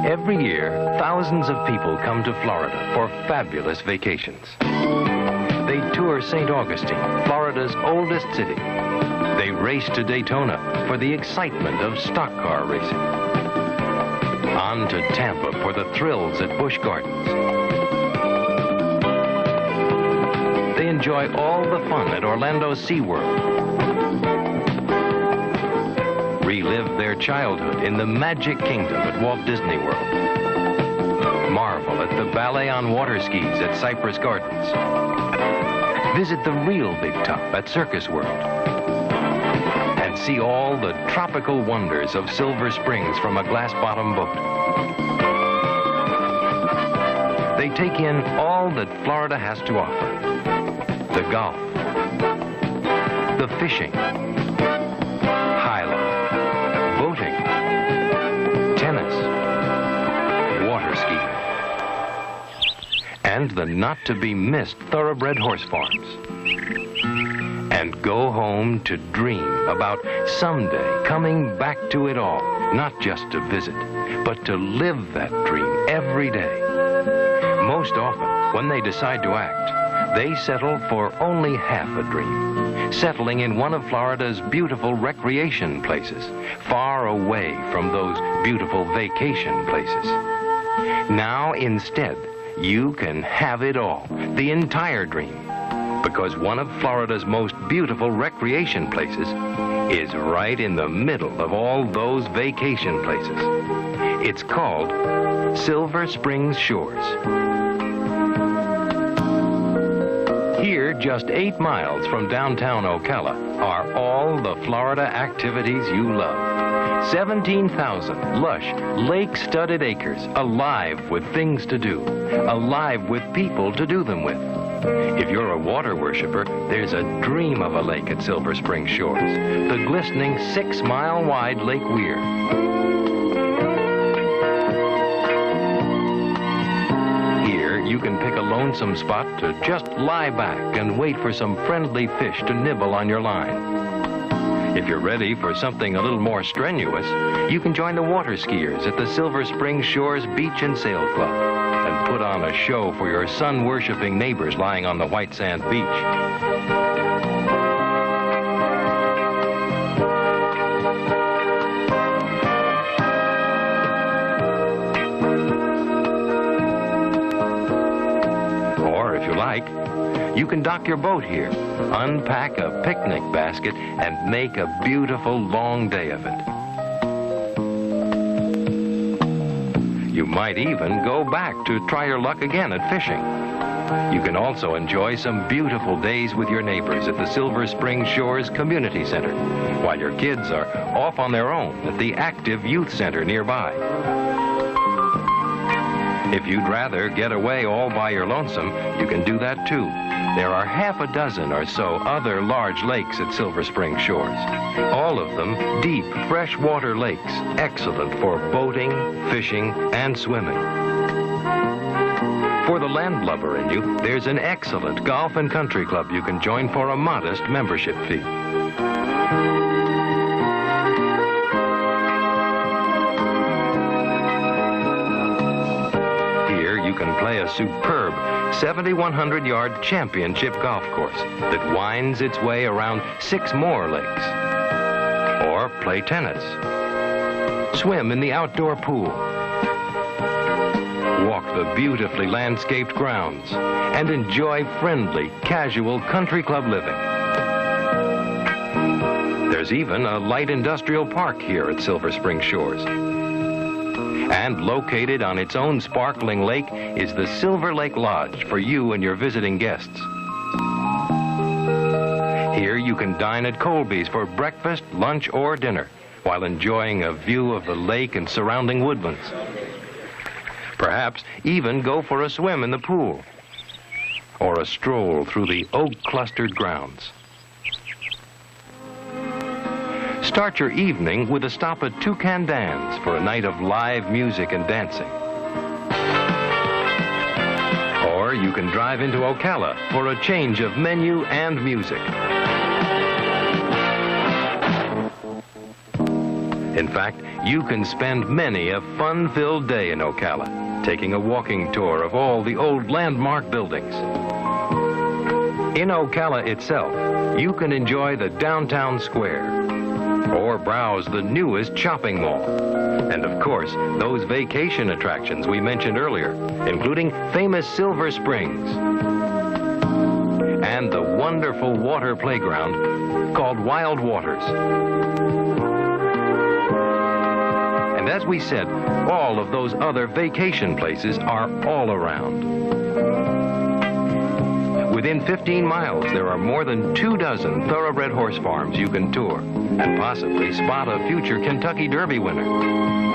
Every year, thousands of people come to Florida for fabulous vacations. They tour St. Augustine, Florida's oldest city. They race to Daytona for the excitement of stock car racing. On to Tampa for the thrills at Busch Gardens. They enjoy all the fun at Orlando SeaWorld. Relive their childhood in the Magic Kingdom at Walt Disney World. Marvel at the ballet on water skis at Cypress Gardens. Visit the real Big Top at Circus World. And see all the tropical wonders of Silver Springs from a glass-bottom boat. They take in all that Florida has to offer. The golf, the fishing, boating, tennis, water skiing, and the not-to-be-missed thoroughbred horse farms. And go home to dream about someday coming back to it all, not just to visit, but to live that dream every day. Most often, when they decide to act, they settle for only half a dream, settling in one of Florida's beautiful recreation places, far away from those beautiful vacation places. Now, instead, you can have it all, the entire dream, because one of Florida's most beautiful recreation places is right in the middle of all those vacation places. It's called Silver Springs Shores. Here, just 8 miles from downtown Ocala, are all the Florida activities you love. 17,000 lush, lake-studded acres, alive with things to do, alive with people to do them with. If you're a water worshiper, there's a dream of a lake at Silver Springs Shores, the glistening 6-mile-wide Lake Weir. You can pick a lonesome spot to just lie back and wait for some friendly fish to nibble on your line. If you're ready for something a little more strenuous, you can join the water skiers at the Silver Springs Shores Beach and Sail Club and put on a show for your sun-worshipping neighbors lying on the white sand beach. You can dock your boat here, unpack a picnic basket, and make a beautiful long day of it. You might even go back to try your luck again at fishing. You can also enjoy some beautiful days with your neighbors at the Silver Springs Shores Community Center, while your kids are off on their own at the Active Youth Center nearby. If you'd rather get away all by your lonesome, you can do that too. There are half a dozen or so other large lakes at Silver Springs Shores. All of them deep, freshwater lakes, excellent for boating, fishing, and swimming. For the landlubber in you, there's an excellent golf and country club you can join for a modest membership fee. You can play a superb 7,100-yard championship golf course that winds its way around 6 more lakes. Or play tennis, swim in the outdoor pool, walk the beautifully landscaped grounds, and enjoy friendly, casual country club living. There's even a light industrial park here at Silver Springs Shores. And located on its own sparkling lake is the Silver Lake Lodge for you and your visiting guests. Here you can dine at Colby's for breakfast, lunch, or dinner while enjoying a view of the lake and surrounding woodlands. Perhaps even go for a swim in the pool or a stroll through the oak-clustered grounds. Start your evening with a stop at Toucan Dan's for a night of live music and dancing. Or you can drive into Ocala for a change of menu and music. In fact, you can spend many a fun-filled day in Ocala, taking a walking tour of all the old landmark buildings. In Ocala itself, you can enjoy the downtown square or browse the newest shopping mall. And of course, those vacation attractions we mentioned earlier, including famous Silver Springs and the wonderful water playground called Wild Waters. And as we said, all of those other vacation places are all around. Within 15 miles, there are more than 24 thoroughbred horse farms you can tour and possibly spot a future Kentucky Derby winner.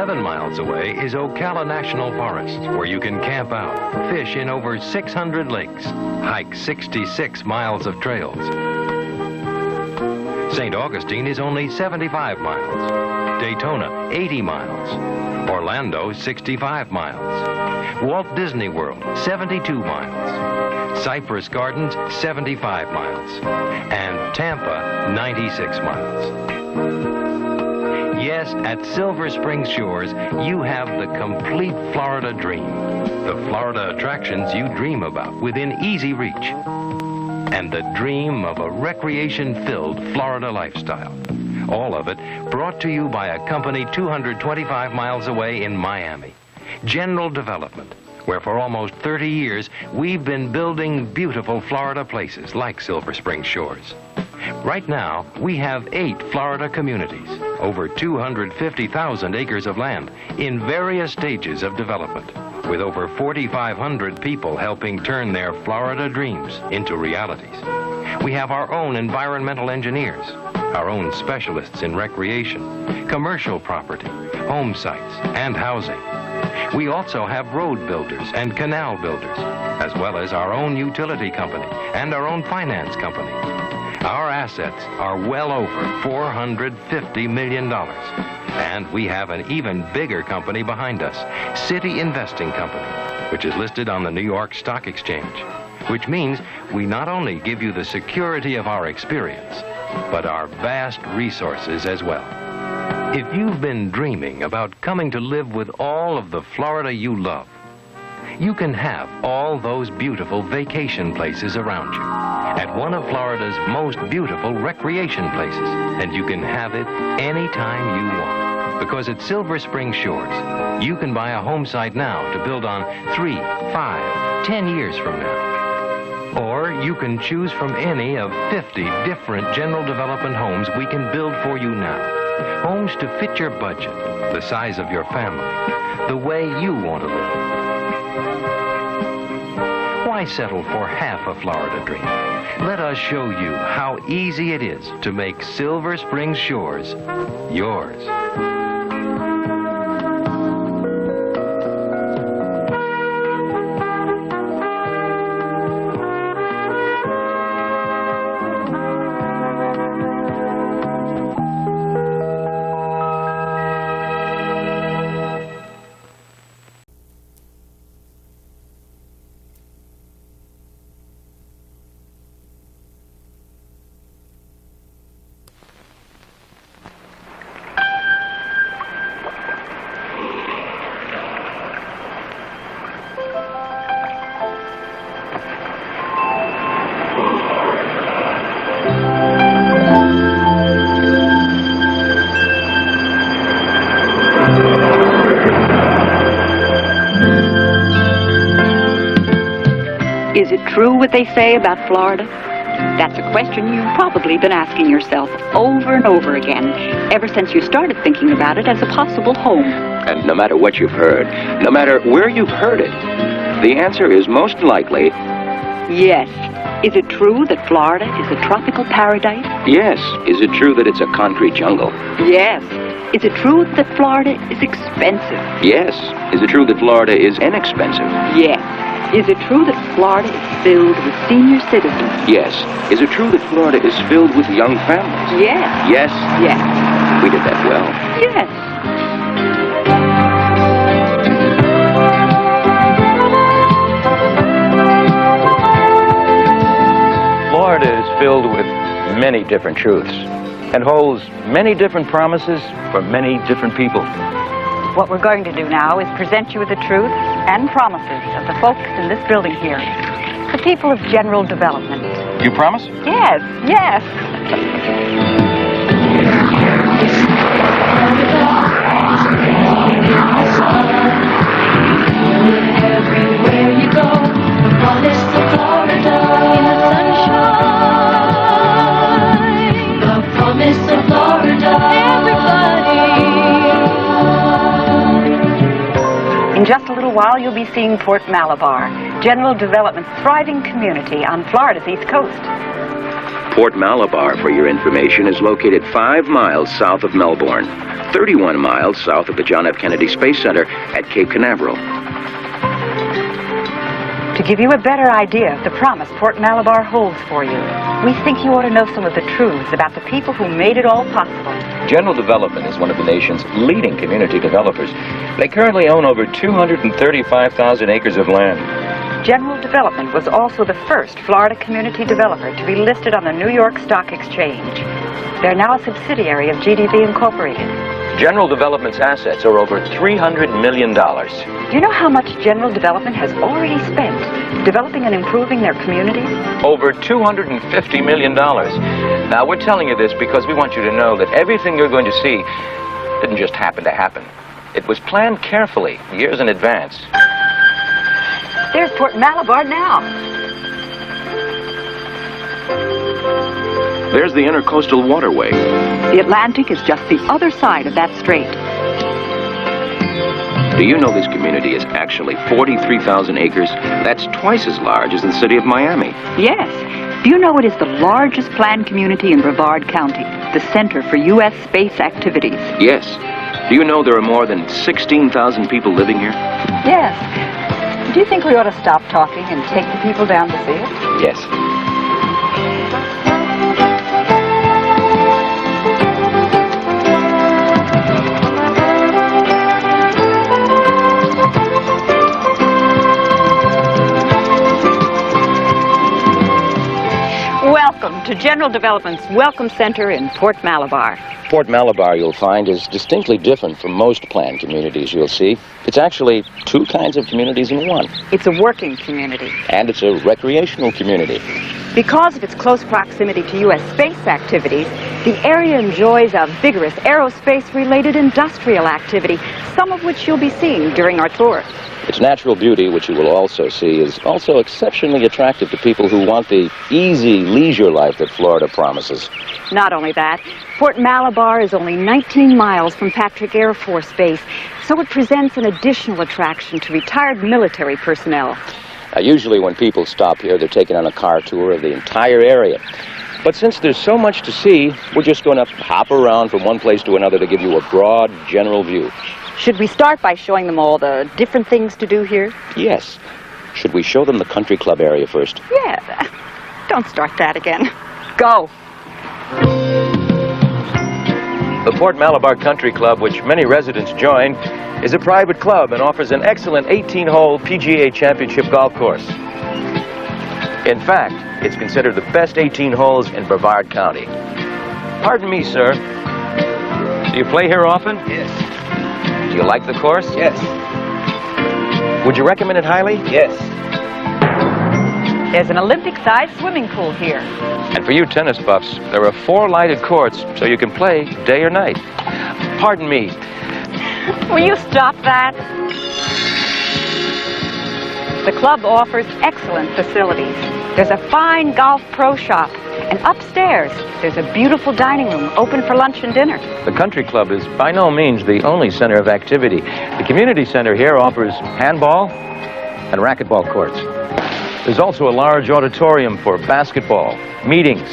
11 miles away is Ocala National Forest, where you can camp out, fish in over 600 lakes, hike 66 miles of trails. St. Augustine is only 75 miles, Daytona 80 miles, Orlando 65 miles, Walt Disney World 72 miles, Cypress Gardens 75 miles, and Tampa 96 miles. Yes, at Silver Springs Shores, you have the complete Florida dream. The Florida attractions you dream about within easy reach. And the dream of a recreation-filled Florida lifestyle. All of it brought to you by a company 225 miles away in Miami. General Development, where for almost 30 years, we've been building beautiful Florida places like Silver Springs Shores. Right now, we have 8 Florida communities, over 250,000 acres of land in various stages of development, with over 4,500 people helping turn their Florida dreams into realities. We have our own environmental engineers, our own specialists in recreation, commercial property, home sites, and housing. We also have road builders and canal builders, as well as our own utility company and our own finance company. Our assets are well over $450 million. And we have an even bigger company behind us, City Investing Company, which is listed on the New York Stock Exchange, which means we not only give you the security of our experience, but our vast resources as well. If you've been dreaming about coming to live with all of the Florida you love, you can have all those beautiful vacation places around you at one of Florida's most beautiful recreation places, and you can have it anytime you want. Because at Silver Springs Shores, you can buy a home site now to build on 3, 5, 10 years from now. Or you can choose from any of 50 different general development homes we can build for you now. Homes to fit your budget, the size of your family, the way you want to live. Why settle for half a Florida dream? Let us show you how easy it is to make Silver Springs Shores yours. Is it true what they say about Florida? That's a question you've probably been asking yourself over and over again ever since you started thinking about it as a possible home. And no matter what you've heard, no matter where you've heard it, the answer is most likely yes. Is it true that Florida is a tropical paradise? yes. Is it true that it's a concrete jungle? Yes. Is it true that Florida is expensive? Yes. Is it true that Florida is inexpensive? Yes. Is it true that Florida is filled with senior citizens? Yes. Is it true that Florida is filled with young families? Yes. Yes. Yes. We did that well. Yes. Florida is filled with many different truths and holds many different promises for many different people. What we're going to do now is present you with the truth and promises of the folks in this building here. The people of general development. You promise? Yes, yes. Everywhere you go, the promise of Florida. In the sunshine, the promise of Florida. Everybody. In just a little while, you'll be seeing Port Malabar, General Development's thriving community on Florida's east coast. Port Malabar, for your information, is located 5 miles south of Melbourne, 31 miles south of the John F. Kennedy Space Center at Cape Canaveral. To give you a better idea of the promise Port Malabar holds for you, we think you ought to know some of the truths about the people who made it all possible. General Development is one of the nation's leading community developers. They currently own over 235,000 acres of land. General Development was also the first Florida community developer to be listed on the New York Stock Exchange. They're now a subsidiary of GDB Incorporated. General Development's assets are over $300 million. Do you know how much General Development has already spent developing and improving their community? Over $250 million. Now, we're telling you this because we want you to know that everything you're going to see didn't just happen to happen. It was planned carefully, years in advance. There's Port Malabar now. There's the Intercoastal Waterway. The Atlantic is just the other side of that strait. Do you know this community is actually 43,000 acres? That's twice as large as the city of Miami. Yes. Do you know it is the largest planned community in Brevard County, the center for U.S. space activities? Yes. Do you know there are more than 16,000 people living here? Yes. Do you think we ought to stop talking and take the people down to see it? Yes. Welcome to General Development's Welcome Center in Port Malabar. Port Malabar, you'll find, is distinctly different from most planned communities you'll see. It's actually two kinds of communities in one. It's a working community. And it's a recreational community. Because of its close proximity to U.S. space activities, the area enjoys a vigorous aerospace-related industrial activity, some of which you'll be seeing during our tour. Its natural beauty, which you will also see, is also exceptionally attractive to people who want the easy leisure life that Florida promises. Not only that, Port Malabar is only 19 miles from Patrick Air Force Base, so it presents an additional attraction to retired military personnel. Now, usually when people stop here, they're taken on a car tour of the entire area. But since there's so much to see, we're just going to hop around from one place to another to give you a broad, general view. Should we start by showing them all the different things to do here? Yes. Should we show them the country club area first? Yeah. Don't start that again. Go. The Port Malabar Country Club, which many residents join, is a private club and offers an excellent 18-hole PGA Championship golf course. In fact, it's considered the best 18 holes in Brevard County. Pardon me, sir. Do you play here often? Yes. Do you like the course? Yes. Would you recommend it highly? Yes. There's an Olympic-sized swimming pool here. And for you tennis buffs, there are 4 lighted courts so you can play day or night. Pardon me. Will you stop that? The club offers excellent facilities. There's a fine golf pro shop. And upstairs, there's a beautiful dining room open for lunch and dinner. The country club is by no means the only center of activity. The community center here offers handball and racquetball courts. There's also a large auditorium for basketball, meetings,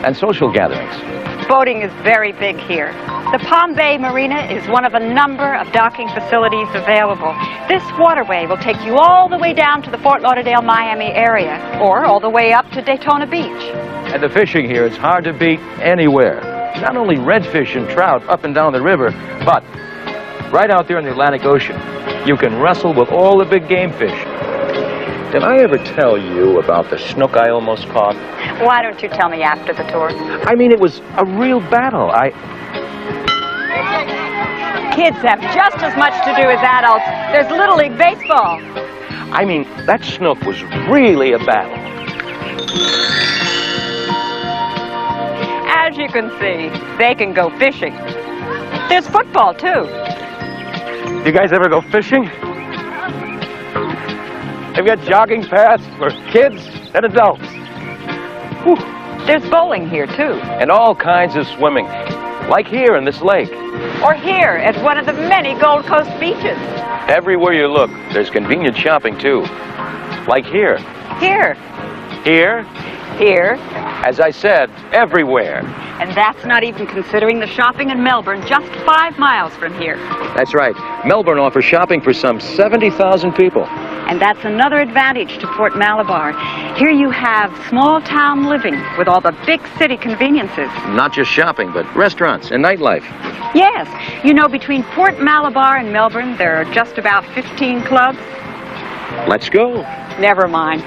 and social gatherings. Boating is very big here. The Palm Bay Marina is one of a number of docking facilities available. This waterway will take you all the way down to the Fort Lauderdale-Miami area, or all the way up to Daytona Beach. And the fishing here is hard to beat anywhere. Not only redfish and trout up and down the river, but right out there in the Atlantic Ocean, you can wrestle with all the big game fish. Did I ever tell you about the snook I almost caught? Why don't you tell me after the tour? I mean, it was a real battle. Kids have just as much to do as adults. There's Little League Baseball. I mean, that snook was really a battle. As you can see, they can go fishing. There's football, too. You guys ever go fishing? They've got jogging paths for kids and adults. Whew. There's bowling here, too. And all kinds of swimming, like here in this lake. Or here at one of the many Gold Coast beaches. Everywhere you look, there's convenient shopping, too. Like here. Here. Here. Here. As I said, everywhere. And that's not even considering the shopping in Melbourne, just 5 miles from here. That's right. Melbourne offers shopping for some 70,000 people. And that's another advantage to Port Malabar. Here you have small-town living with all the big city conveniences. Not just shopping, but restaurants and nightlife. Yes. You know, between Port Malabar and Melbourne, there are just about 15 clubs. Let's go. Never mind.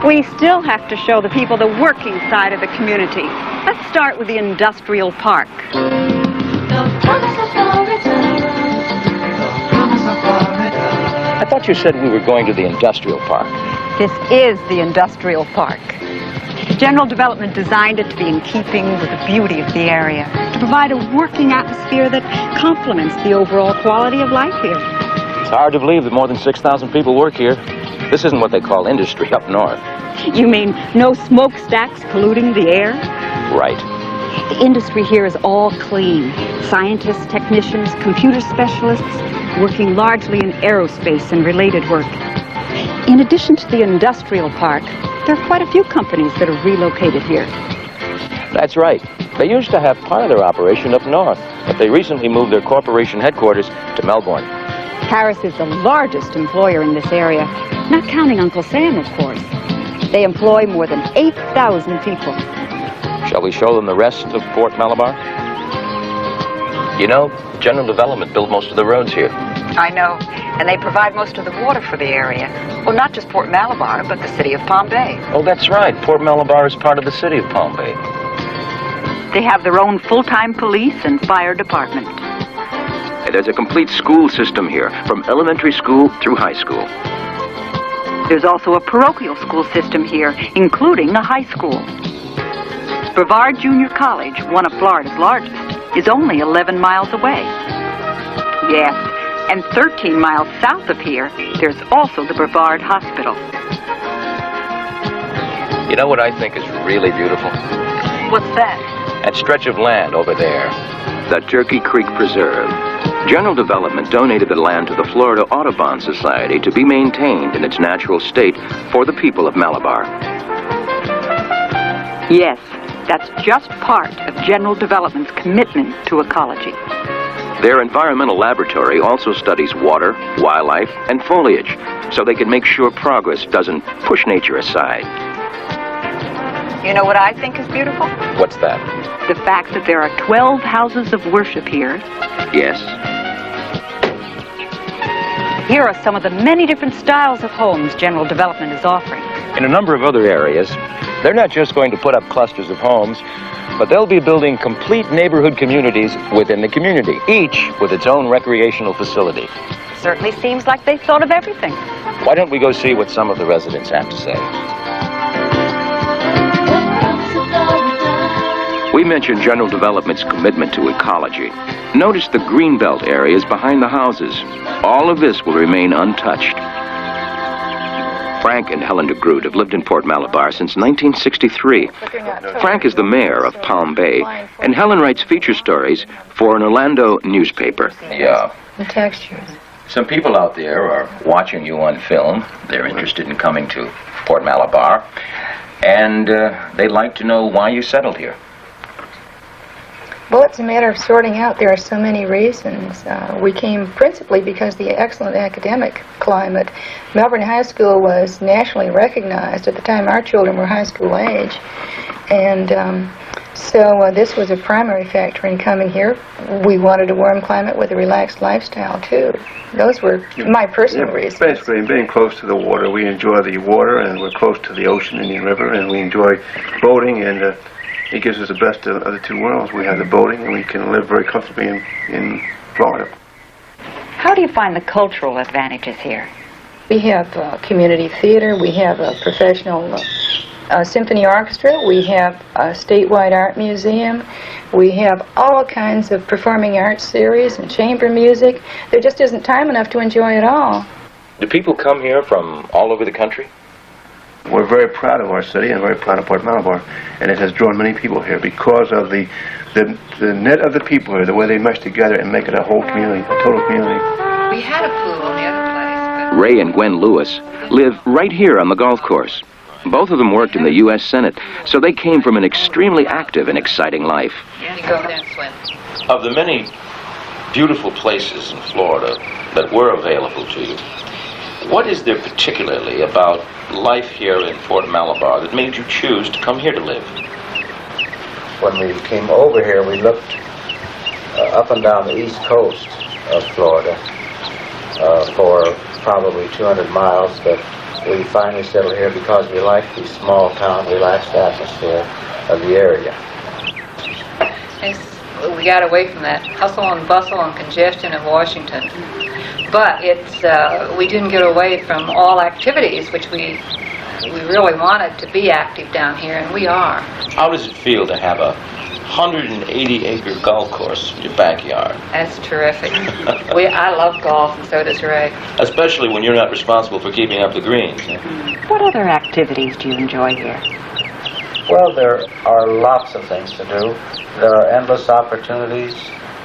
We still have to show the people the working side of the community. Let's start with the industrial park. I thought you said we were going to the industrial park. This is the industrial park. General Development designed it to be in keeping with the beauty of the area, to provide a working atmosphere that complements the overall quality of life here. It's hard to believe that more than 6,000 people work here. This isn't what they call industry up north. You mean no smokestacks polluting the air? Right. The industry here is all clean. Scientists, technicians, computer specialists, working largely in aerospace and related work. In addition to the industrial park, there are quite a few companies that have relocated here. That's right. They used to have part of their operation up north, but they recently moved their corporation headquarters to Melbourne. Harris is the largest employer in this area, not counting Uncle Sam, of course. They employ more than 8,000 people. Shall we show them the rest of Port Malabar? You know, General Development built most of the roads here. I know, and they provide most of the water for the area. Well, not just Port Malabar, but the city of Palm Bay. Oh, that's right. Port Malabar is part of the city of Palm Bay. They have their own full-time police and fire department. There's a complete school system here, from elementary school through high school. There's also a parochial school system here, including a high school. Brevard Junior College, one of Florida's largest, is only 11 miles away. Yes, and 13 miles south of here, there's also the Brevard Hospital. You know what I think is really beautiful? What's that? That stretch of land over there. The Turkey Creek Preserve. General Development donated the land to the Florida Audubon Society to be maintained in its natural state for the people of Malabar. Yes, that's just part of General Development's commitment to ecology. Their environmental laboratory also studies water, wildlife, and foliage, so they can make sure progress doesn't push nature aside. You know what I think is beautiful? What's that? The fact that there are 12 houses of worship here. Yes. Here are some of the many different styles of homes General Development is offering. In a number of other areas, they're not just going to put up clusters of homes, but they'll be building complete neighborhood communities within the community, each with its own recreational facility. Certainly seems like they thought of everything. Why don't we go see what some of the residents have to say? We mentioned General Development's commitment to ecology. Notice the greenbelt areas behind the houses. All of this will remain untouched. Frank and Helen DeGroot have lived in Port Malabar since 1963. Frank is the mayor of Palm Bay, and Helen writes feature stories for an Orlando newspaper. Yeah. The textures. Some people out there are watching you on film. They're interested in coming to Port Malabar, and they'd like to know why you settled here. Well, it's a matter of sorting out. There are so many reasons. We came principally because of the excellent academic climate. Melbourne High School was nationally recognized at the time our children were high school age. And So this was a primary factor in coming here. We wanted a warm climate with a relaxed lifestyle, too. Those were my personal reasons. Basically, being close to the water, we enjoy the water, and we're close to the ocean, Indian River, and we enjoy boating, and it gives us the best of the two worlds. We have the boating, and we can live very comfortably in Florida. How do you find the cultural advantages here? We have community theater, we have a professional symphony orchestra, we have a statewide art museum, we have all kinds of performing arts series and chamber music. There just isn't time enough to enjoy it all. Do people come here from all over the country? We're very proud of our city and very proud of Port Malabar, and it has drawn many people here because of the net of the people here, the way they mesh together and make it a whole community, a total community. We had a pool on the other place, but... Ray and Gwen Lewis live right here on the golf course. Both of them worked in the U.S. Senate, so they came from an extremely active and exciting life. You go there and swim. Of the many beautiful places in Florida that were available to you, what is there particularly about life here in Port Malabar that made you choose to come here to live? When we came over here, we looked up and down the east coast of Florida for probably 200 miles, but we finally settled here because we like the small town, relaxed atmosphere of the area. We got away from that hustle and bustle and congestion of Washington. But we didn't get away from all activities, which we really wanted to be active down here, and we are. How does it feel to have a 180-acre golf course in your backyard? That's terrific. I love golf, and so does Ray. Especially when you're not responsible for keeping up the greens. What other activities do you enjoy here? Well, there are lots of things to do. There are endless opportunities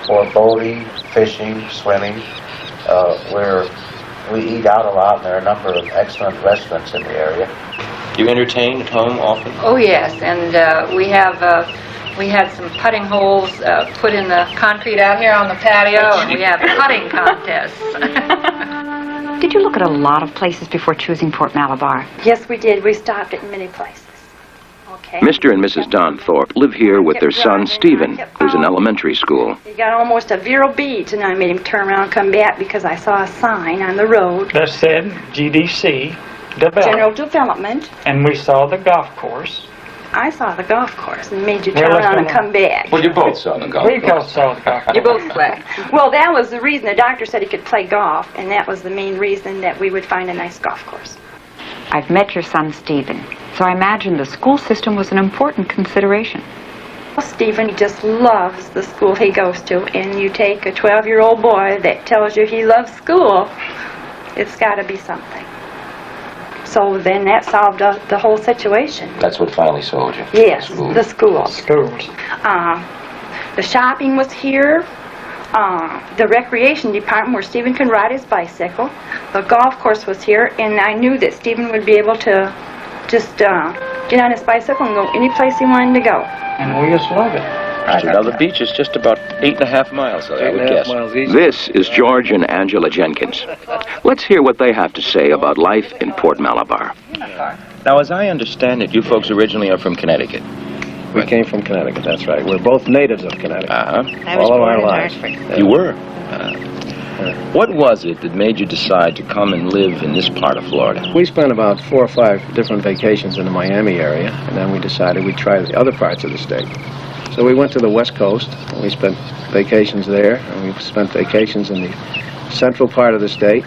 for boating, fishing, swimming. We eat out a lot, and there are a number of excellent restaurants in the area. You entertain at home often? Oh, yes, and we had some putting holes put in the concrete out here on the patio, and we have putting contests. Did you look at a lot of places before choosing Port Malabar? Yes, we did. We stopped at many places. Okay. Mr. and Mrs. Don Thorpe live here with their son, Stephen, who's in elementary school. He got almost a Vero beat, and I made him turn around and come back because I saw a sign on the road. That said GDC Development. General Development. And we saw the golf course. I saw the golf course and made you turn around and come back. Well, you both saw the golf course. We both saw the golf course. You both play. Well, that was the reason. The doctor said he could play golf, and that was the main reason that we would find a nice golf course. I've met your son, Stephen, so I imagine the school system was an important consideration. Well, Stephen just loves the school he goes to, and you take a 12-year-old boy that tells you he loves school, it's got to be something. So then that solved the whole situation. That's what finally sold you? Yes, the schools. Schools. The shopping was here. The recreation department where Stephen could ride his bicycle. The golf course was here, and I knew that Stephen would be able to just get on his bicycle and go any place he wanted to go. And we just love it. Now, the beach is just about 8.5 miles, I would guess. This is George and Angela Jenkins. Let's hear what they have to say about life in Port Malabar. Now, as I understand it, you folks originally are from Connecticut. We came from Connecticut, that's right. We're both natives of Connecticut. Uh-huh. All of our lives. You were? What was it that made you decide to come and live in this part of Florida? We spent about 4 or 5 different vacations in the Miami area, and then we decided we'd try the other parts of the state. So we went to the West Coast, and we spent vacations there, and we spent vacations in the central part of the state,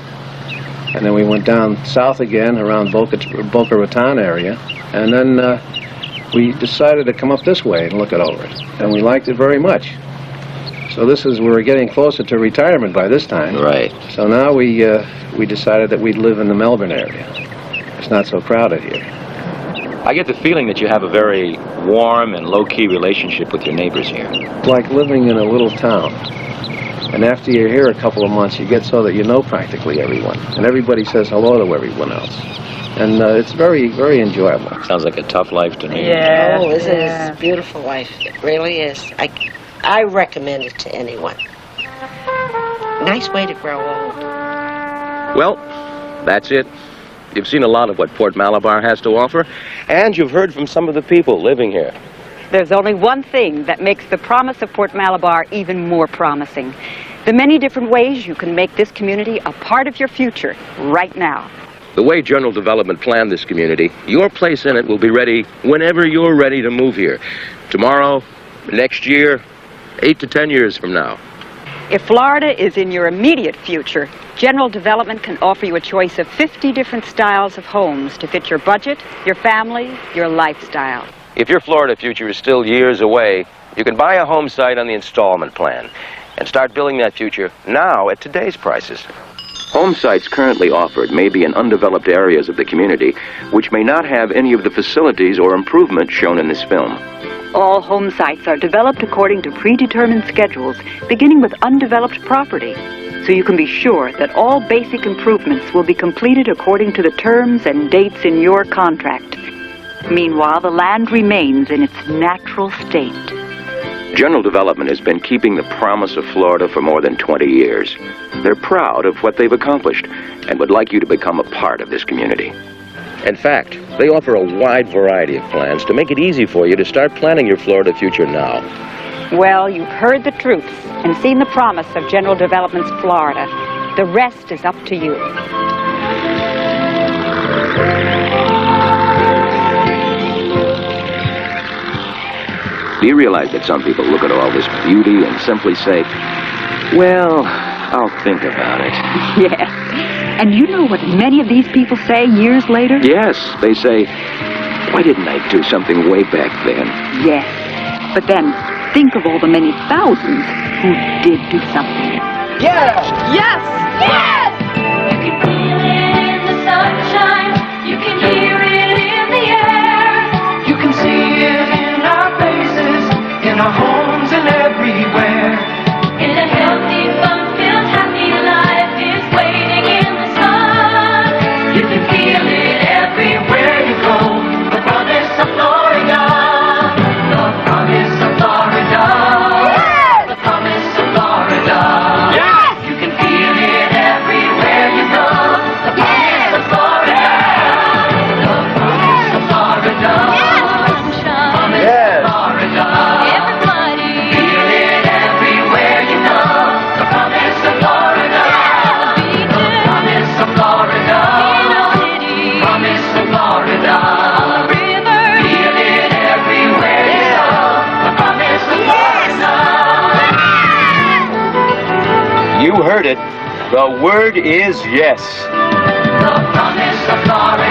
and then we went down south again around Boca Raton area, and then we decided to come up this way and look it over it, and we liked it very much. So we were getting closer to retirement by this time. Right. So now we decided that we'd live in the Melbourne area. It's not so crowded here. I get the feeling that you have a very warm and low-key relationship with your neighbors here. It's like living in a little town. And after you're here a couple of months, you get so that you know practically everyone. And everybody says hello to everyone else. And it's very, very enjoyable. Sounds like a tough life to me. Yeah. Oh, it is a beautiful life. It really is. I recommend it to anyone. Nice way to grow old. Well, that's it. You've seen a lot of what Port Malabar has to offer. And you've heard from some of the people living here. there's only one thing that makes the promise of Port Malabar even more promising. The many different ways you can make this community a part of your future right now. The way General Development planned this community, your place in it will be ready whenever you're ready to move here. Tomorrow, next year, 8 to 10 years from now. If Florida is in your immediate future, General Development can offer you a choice of 50 different styles of homes to fit your budget, your family, your lifestyle. If your Florida future is still years away, you can buy a home site on the installment plan and start building that future now at today's prices. Home sites currently offered may be in undeveloped areas of the community, which may not have any of the facilities or improvements shown in this film. All home sites are developed according to predetermined schedules, beginning with undeveloped property, so you can be sure that all basic improvements will be completed according to the terms and dates in your contract. Meanwhile, the land remains in its natural state. General Development has been keeping the promise of Florida for more than 20 years. They're proud of what they've accomplished and would like you to become a part of this community. In fact, they offer a wide variety of plans to make it easy for you to start planning your Florida future now. Well, you've heard the truth and seen the promise of General Development's Florida. The rest is up to you. Do you realize that some people look at all this beauty and simply say, well, I'll think about it? Yes. And you know what many of these people say years later? Yes, they say, why didn't I do something way back then? Yes. But then, think of all the many thousands who did do something. Yes! Yes! Yes! You can feel it in the sunshine. You can hear it in the air. You can see it in our faces, in our homes and everywhere. In a healthy, fun-filled, happy life is waiting in the sun. You can feel it everywhere you go. The promise of Florida. The promise of Florida. Yes! The promise of Florida. Yes! You can feel it everywhere you go. The promise of Florida. The promise of Florida. Promise of Florida. Everybody. Feel it everywhere you go. The promise of Florida. The promise of Florida. Promise of Florida. River. Feel it everywhere you go. The promise of Florida. You heard it. The word is yes. The promise of Florida.